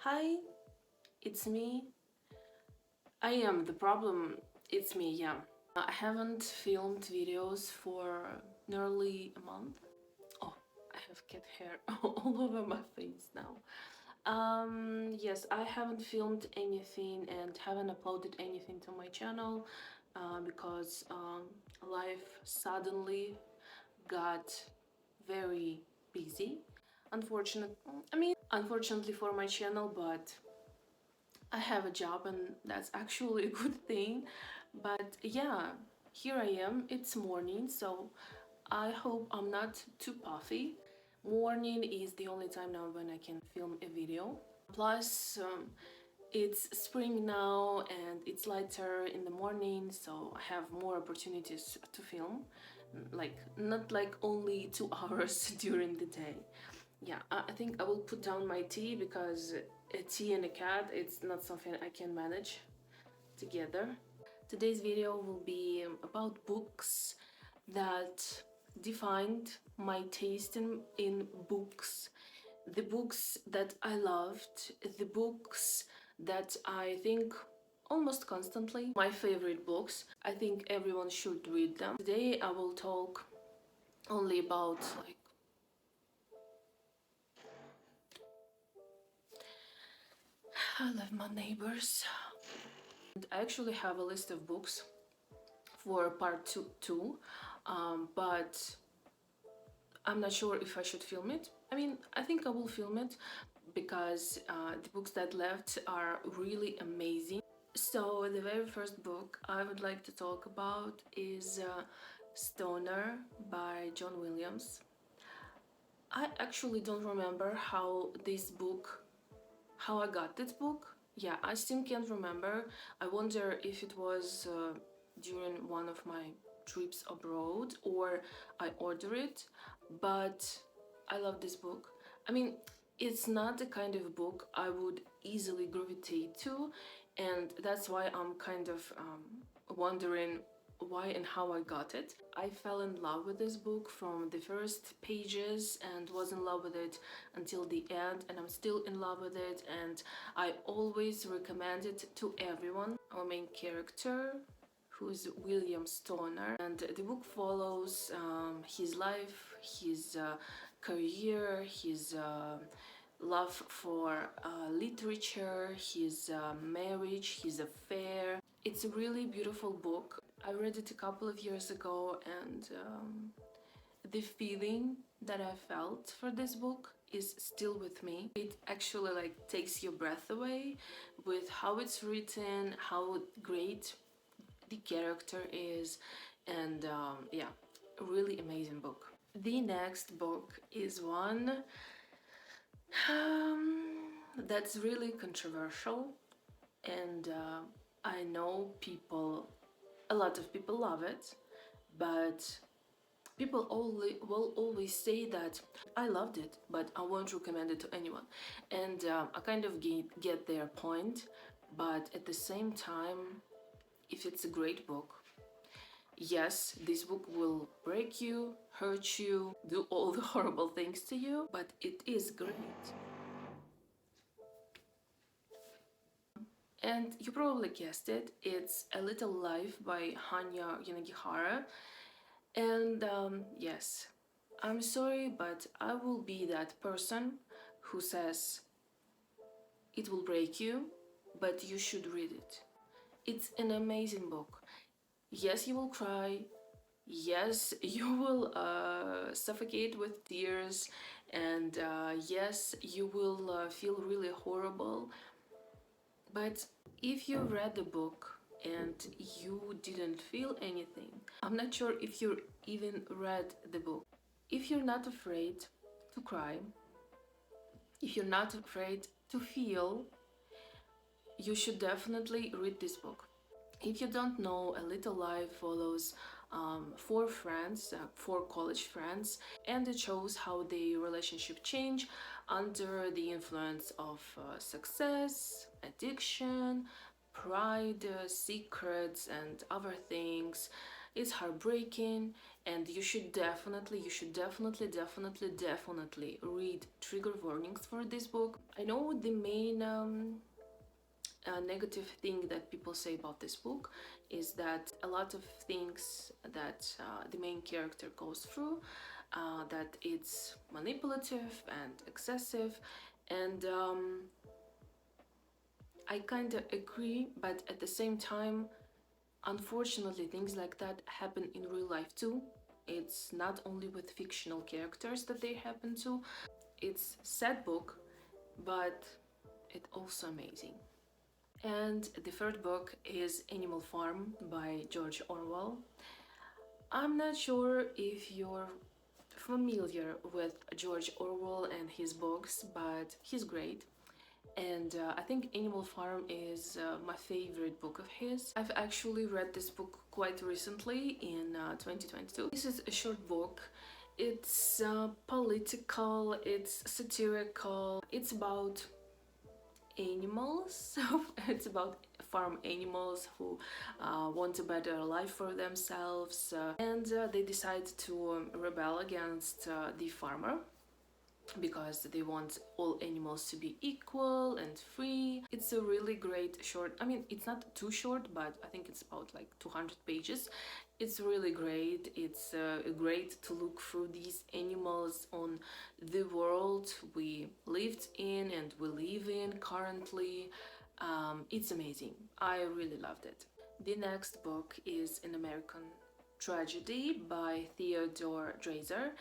Hi, it's me. I am the problem. It's me, yeah. I haven't filmed videos for nearly a month. Oh, I have cat hair all over my face now. Yes, I haven't filmed anything and haven't uploaded anything to my channel because life suddenly got very busy. Unfortunately for my channel, but I have a job and that's actually a good thing. But yeah, here I am. It's morning, so I hope I'm not too puffy. Morning is the only time now when I can film a video. Plus, it's spring now and it's lighter in the morning, so I have more opportunities to film. Like, not like only 2 hours during the day. Yeah, I think I will put down my tea because a tea and a cat, it's not something I can manage together. Today's video will be about books that defined my taste in books, the books that I loved, the books that I think almost constantly, my favorite books. I think everyone should read them. Today I will talk only about like I love my neighbors. And I actually have a list of books for part two too, but I'm not sure if I should film it. I mean, I think I will film it because the books that left are really amazing. So the very first book I would like to talk about is Stoner by John Williams. I actually don't remember how I got this book. Yeah, I still can't remember. I wonder if it was during one of my trips abroad or I ordered it, but I love this book. I mean, it's not the kind of book I would easily gravitate to, and that's why I'm kind of wondering why and how I got it. I fell in love with this book from the first pages and was in love with it until the end, and I'm still in love with it, and I always recommend it to everyone. Our main character, who's William Stoner, and the book follows his life, his career, his love for literature, his marriage, his affair. It's a really beautiful book. I read it a couple of years ago, and the feeling that I felt for this book is still with me. It actually like takes your breath away with how it's written, how great the character is, and yeah, a really amazing book. The next book is one that's really controversial, and I know a lot of people love it, but people will always say that I loved it, but I won't recommend it to anyone. And I kind of get their point, but at the same time, if it's a great book, yes, this book will break you, hurt you, do all the horrible things to you, but it is great. And you probably guessed it, it's A Little Life by Hanya Yanagihara. And yes, I'm sorry, but I will be that person who says it will break you, but you should read it. It's an amazing book. Yes, you will cry. Yes, you will suffocate with tears. And yes, you will feel really horrible. But if you read the book and you didn't feel anything, I'm not sure if you even read the book. If you're not afraid to cry, if you're not afraid to feel, you should definitely read this book. If you don't know, A Little Life follows four friends, four college friends, and it shows how their relationship change under the influence of success, addiction, pride, secrets, and other things. It's heartbreaking, and you should definitely read trigger warnings for this book. I know the main negative thing that people say about this book is that a lot of things that the main character goes through, that it's manipulative and excessive, and I kind of agree, but at the same time, unfortunately, things like that happen in real life too. It's not only with fictional characters that they happen to. It's sad book, but it's also amazing. And the third book is Animal Farm by George Orwell. I'm not sure if you're familiar with George Orwell and his books, but he's great. And I think Animal Farm is my favorite book of his. I've actually read this book quite recently in 2022. This is a short book. It's political, it's satirical, it's about animals. It's about farm animals who want a better life for themselves, and they decide to rebel against the farmer because they want all animals to be equal and free. It's a really great short, I mean, it's not too short, but I think it's about like 200 pages. It's really great. It's great to look through these animals on the world we lived in and we live in currently. It's amazing. I really loved it. The next book is An American Tragedy by Theodore Dreiser.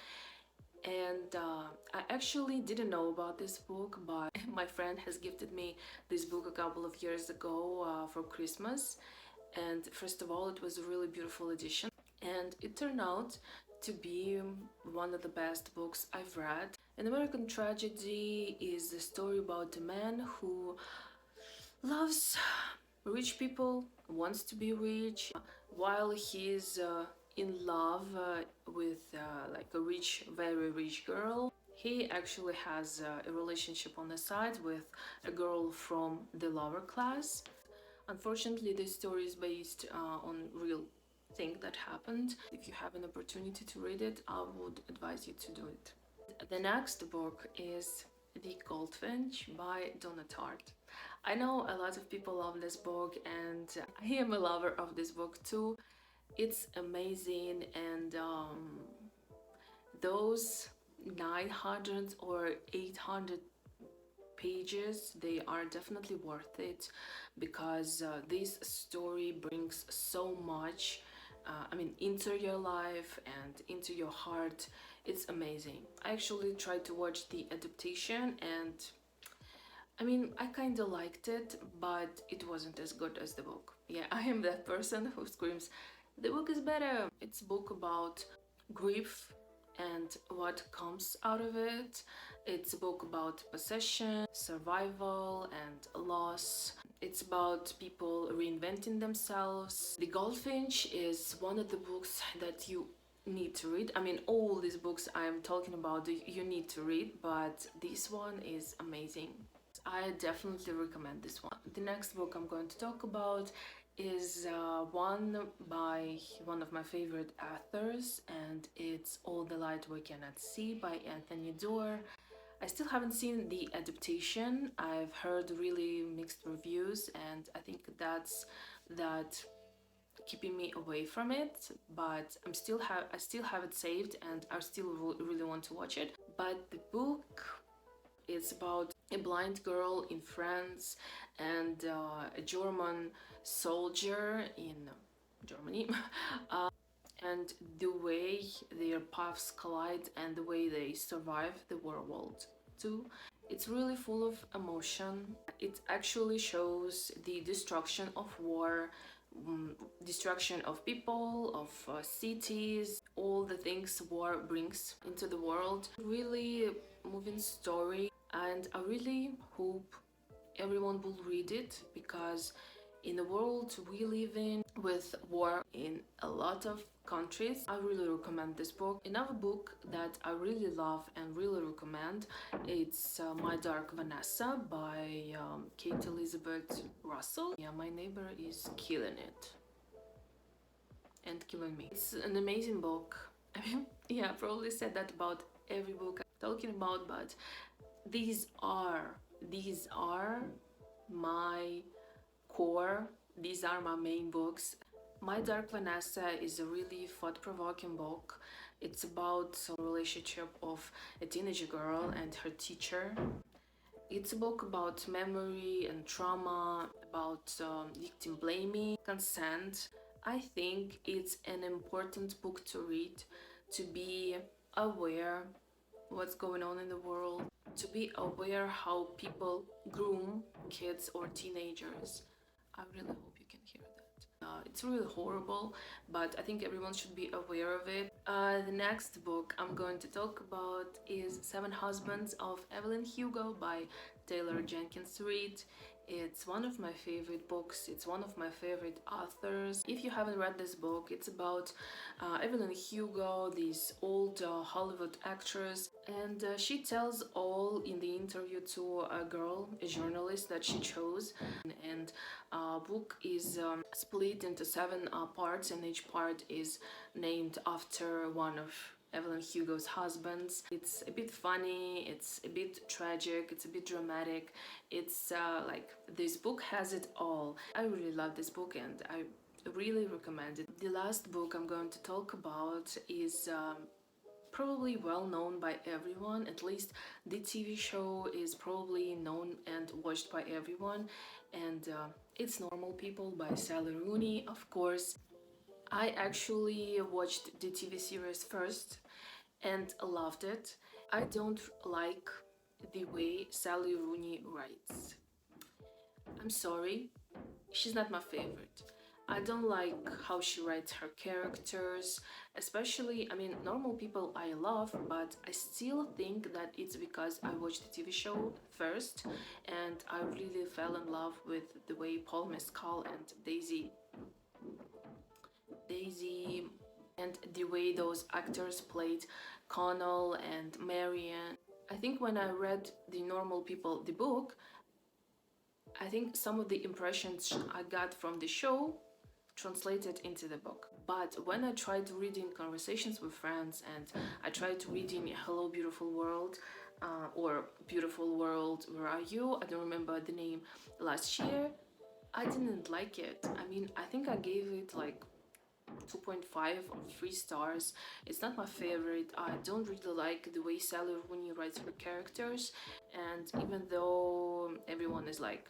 And I actually didn't know about this book, but my friend has gifted me this book a couple of years ago for Christmas. And first of all, it was a really beautiful edition, and it turned out to be one of the best books I've read. An American Tragedy is a story about a man who loves rich people, wants to be rich, while he's in love with like a rich, very rich girl. He actually has a relationship on the side with a girl from the lower class. Unfortunately, this story is based on real thing that happened. If you have an opportunity to read it, I would advise you to do it. The next book is The Goldfinch by Donna Tartt. I know a lot of people love this book, and I am a lover of this book too. It's amazing, and those 900 or 800 pages, they are definitely worth it, because this story brings so much I mean, into your life and into your heart. It's amazing. I actually tried to watch the adaptation, and I mean, I kind of liked it, but it wasn't as good as the book. Yeah, I am that person who screams, the book is better. It's a book about grief and what comes out of it. It's a book about possession, survival, and loss. It's about people reinventing themselves. The Goldfinch is one of the books that you need to read. I mean, all these books I'm talking about, you need to read, but this one is amazing. I definitely recommend this one. The next book I'm going to talk about is one by one of my favorite authors, and it's All the Light We Cannot See by Anthony Doerr. I still haven't seen the adaptation. I've heard really mixed reviews, and I think that's that keeping me away from it, but I still have it saved, and I still really want to watch it. But the book is about a blind girl in France and a German soldier in Germany, and the way their paths collide and the way they survive the world too. It's really full of emotion. It actually shows the destruction of war, destruction of people, of cities, all the things war brings into the world. Really moving story, and I really hope everyone will read it, because in the world we live in with war in a lot of countries, I really recommend this book. Another book that I really love and really recommend, it's My Dark Vanessa by Kate Elizabeth Russell. Yeah, my neighbor is killing it. and Killing Me. It's an amazing book. I mean, yeah, I probably said that about every book I'm talking about, but these are my core. These are my main books. My Dark Vanessa is a really thought-provoking book. It's about a relationship of a teenage girl and her teacher. It's a book about memory and trauma, about victim blaming, consent. I think it's an important book to read, to be aware what's going on in the world, to be aware how people groom kids or teenagers. I really hope you can hear that. It's really horrible, but I think everyone should be aware of it. The next book I'm going to talk about is Seven Husbands of Evelyn Hugo by Taylor Jenkins Reid. It's one of my favorite books. It's one of my favorite authors. If you haven't read this book, it's about Evelyn Hugo, this old Hollywood actress, and she tells all in the interview to a girl, a journalist that she chose. And book is split into 7 parts, and each part is named after one of Evelyn Hugo's husbands. It's a bit funny, it's a bit tragic, it's a bit dramatic. It's like this book has it all. I really love this book and I really recommend it. The last book I'm going to talk about is probably well known by everyone. At least the TV show is probably known and watched by everyone, and it's Normal People by Sally Rooney, of course. I actually watched the TV series first and loved it. I don't like the way Sally Rooney writes. I'm sorry, she's not my favorite. I don't like how she writes her characters, especially, I mean, Normal People I love, but I still think that it's because I watched the TV show first and I really fell in love with the way Paul Mescal and Daisy and the way those actors played Connell and Marian. I think when I read The Normal People, the book, I think some of the impressions I got from the show translated into the book. But when I tried reading Conversations with Friends and I tried reading Hello Beautiful World or Beautiful World, Where Are You? I don't remember the name, last year, I didn't like it. I mean, I think I gave it like 2.5 or 3 stars. It's not my favorite. I don't really like the way Sally Rooney writes her characters, and even though everyone is like,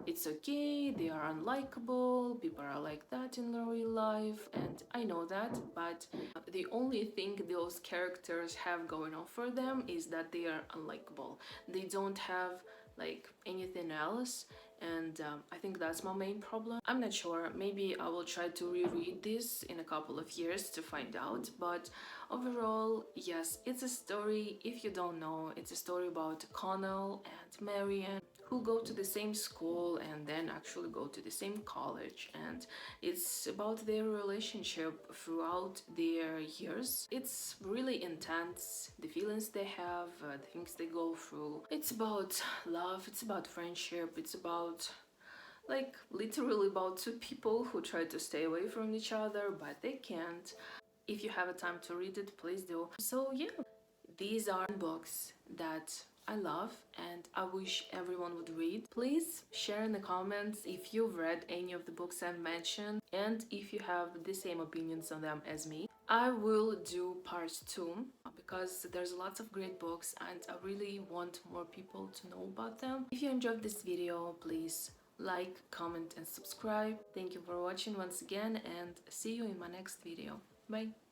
it's okay, they are unlikable, people are like that in real life, and I know that, but the only thing those characters have going on for them is that they are unlikable. They don't have like anything else, and I think that's my main problem. I'm not sure, maybe I will try to reread this in a couple of years to find out, but overall, yes, it's a story. If you don't know, it's a story about Connell and Marian who go to the same school and then actually go to the same college, and it's about their relationship throughout their years. It's really intense, the feelings they have, the things they go through. It's about love, it's about friendship, it's about like literally about 2 people who try to stay away from each other but they can't. If you have a time to read it, please do. So yeah, these are books that I love and I wish everyone would read. Please share in the comments if you've read any of the books I've mentioned and if you have the same opinions on them as me. I will do part 2 because there's lots of great books and I really want more people to know about them. If you enjoyed this video, please like, comment and subscribe. Thank you for watching once again and see you in my next video. Bye!